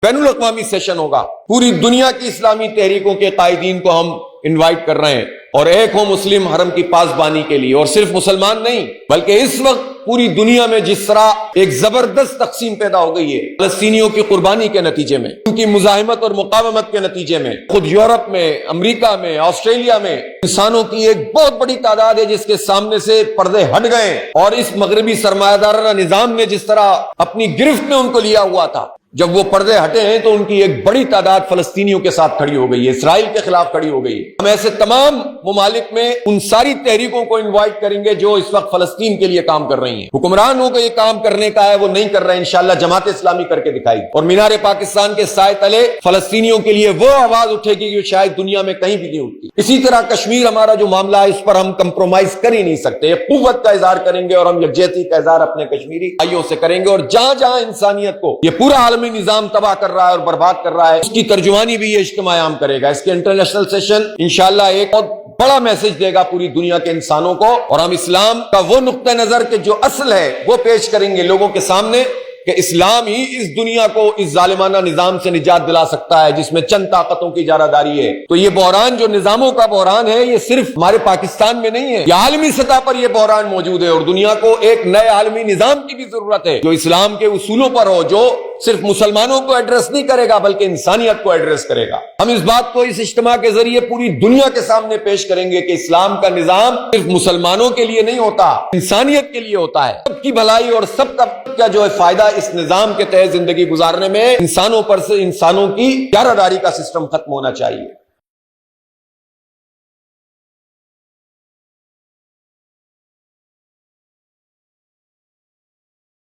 بین الاقوامی سیشن ہوگا، پوری دنیا کی اسلامی تحریکوں کے قائدین کو ہم انوائٹ کر رہے ہیں، اور ایک ہو مسلم حرم کی پاسبانی کے لیے، اور صرف مسلمان نہیں بلکہ اس وقت پوری دنیا میں جس طرح ایک زبردست تقسیم پیدا ہو گئی ہے فلسطینیوں کی قربانی کے نتیجے میں، ان کی مزاحمت اور مقاومت کے نتیجے میں، خود یورپ میں، امریکہ میں، آسٹریلیا میں انسانوں کی ایک بہت بڑی تعداد ہے جس کے سامنے سے پردے ہٹ گئے، اور اس مغربی سرمایہ دارانہ نظام نے جس طرح اپنی گرفت میں ان کو لیا ہوا تھا، جب وہ پردے ہٹے ہیں تو ان کی ایک بڑی تعداد فلسطینیوں کے ساتھ کھڑی ہو گئی ہے، اسرائیل کے خلاف کھڑی ہو گئی ہے۔ ہم ایسے تمام ممالک میں ان ساری تحریکوں کو انوائٹ کریں گے جو اس وقت فلسطین کے لیے کام کر رہی ہیں۔ حکمرانوں کو یہ کام کرنے کا ہے، وہ نہیں کر رہے، انشاءاللہ جماعت اسلامی کر کے دکھائے گی، اور مینار پاکستان کے سائے تلے فلسطینیوں کے لیے وہ آواز اٹھے گی جو شاید دنیا میں کہیں بھی نہیں اٹھتی۔ اسی طرح کشمیر ہمارا جو معاملہ ہے اس پر ہم کمپرومائز کر ہی نہیں سکتے، قوت کا اظہار کریں گے، اور ہم یکجہتی کا اظہار اپنے کشمیری بھائیوں سے کریں گے، اور جہاں جہاں انسانیت کو یہ پورا عالمی نظام تباہ کر رہا ہے اور برباد کر رہا ہے اس کی ترجمانی بھی یہ اجتماع عام کرے گا۔ اس کے انٹرنیشنل سیشن انشاءاللہ ایک بہت بڑا میسج دے گا پوری دنیا کے انسانوں کو، اور ہم اسلام کا وہ نقطہ نظر کہ جو اصل ہے وہ پیش کریں گے لوگوں کے سامنے کہ اسلام ہی اس دنیا کو اس ظالمانہ نظام سے نجات دلا سکتا ہے جس میں چند طاقتوں کی اجارہ داری ہے۔ تو یہ بحران جو نظاموں کا بحران ہے یہ صرف ہمارے پاکستان میں نہیں ہے، یہ عالمی سطح پر یہ بحران موجود ہے، اور دنیا کو ایک نئے عالمی نظام کی بھی ضرورت ہے جو اسلام کے اصولوں پر ہو، جو صرف مسلمانوں کو ایڈریس نہیں کرے گا بلکہ انسانیت کو ایڈریس کرے گا۔ ہم اس بات کو اس اجتماع کے ذریعے پوری دنیا کے سامنے پیش کریں گے کہ اسلام کا نظام صرف مسلمانوں کے لیے نہیں ہوتا، انسانیت کے لیے ہوتا ہے۔ سب کی بھلائی اور سب کا جو ہے فائدہ اس نظام کے تحت زندگی گزارنے میں انسانوں پر سے انسانوں کی اجارہ داری کا سسٹم ختم ہونا چاہیے۔